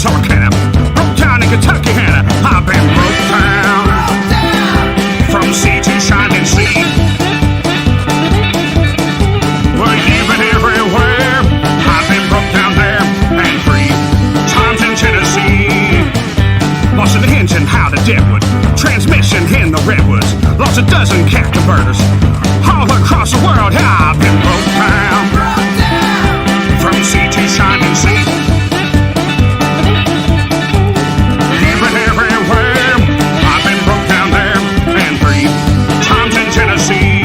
Texarkana, broke down in Kentucky, Hannah. I've been broke down from sea to shining sea. Well, you've been everywhere. I've been broke down there and 3 times in Tennessee. Lost an engine out of Deadwood, transmission in the redwoods. Lost a dozen cat converters all across the world. I've been broke down from sea to shining sea. You've been everywhere. I've been broke down there and 3 times in Tennessee.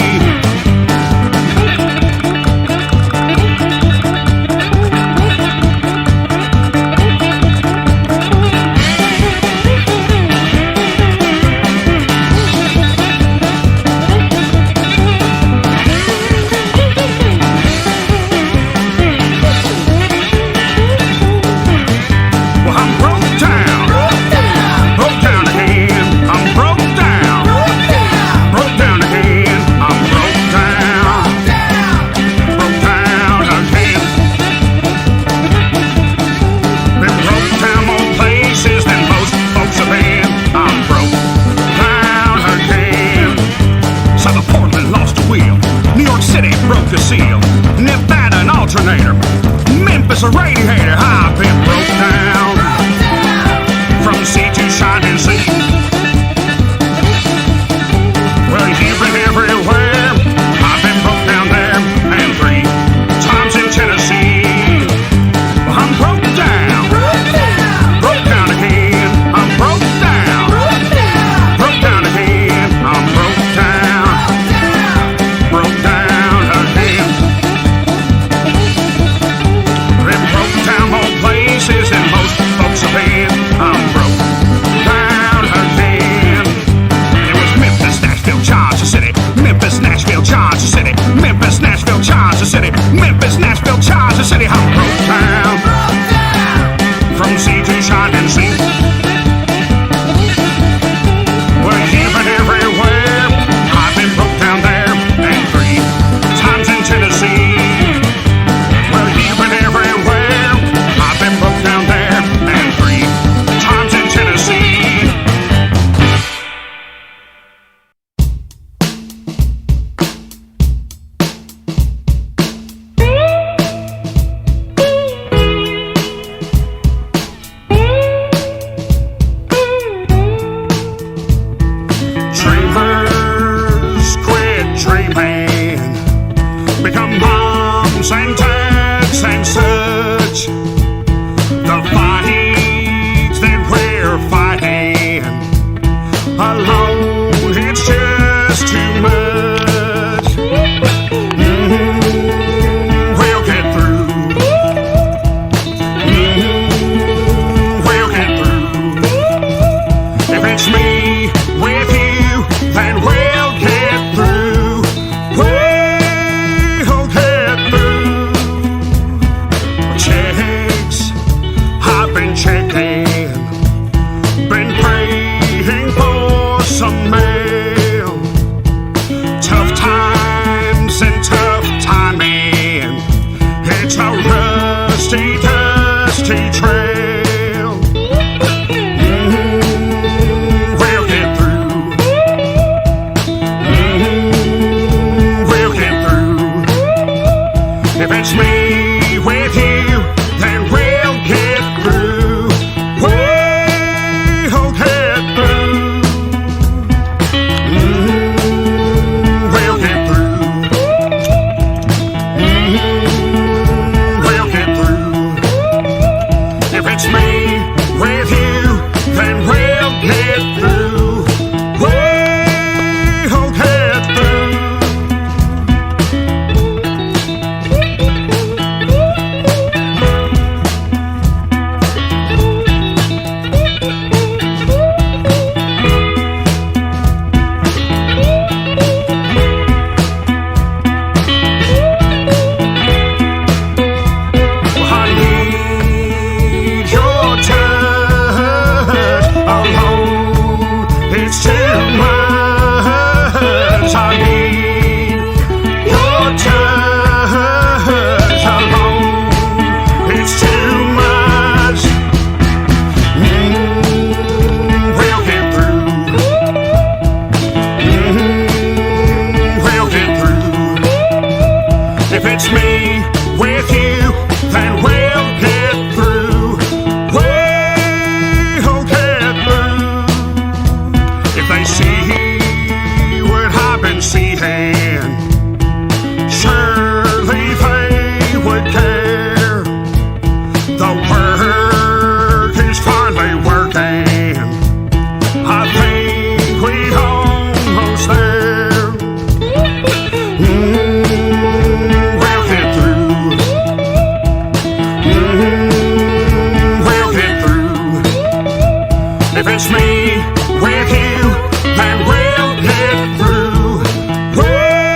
Broke the seal, Nevada an alternator, Memphis a radiator. I've been broke down from sea to shining sea. Well, you've been everywhere. I've been broke down there and 3 times in Tennessee. Well, I'm broke down again. I'm broke down again. I'm broke down. And most folks have been. I'm broke down again. It was Memphis, Nashville, Charger City. Memphis, Nashville, Charger City. Memphis, Nashville, Charger City. Memphis, Nashville, Charger City. I'm broke down from sea to shining sea. Well, you've been everywhere. I've been broke down there and 3 times in Tennessee. Well, you've been everywhere. I've been broke down there and 3 times in Tennessee. Dreamers quit dreaming, become moms and dads and such. The fights that we're fighting alone, it's just too much. We'll get through. We'll get through. If it's me with you, then we'll get through. We'll get through. Checks, I've been checking, been praying for some mail. Tough times and tough timing, it's a rusty, dusty trail. We'll get through. We'll get through. If it's me with you, then we'll get through. We'll get through. We'll get through. We'll get through. it's me.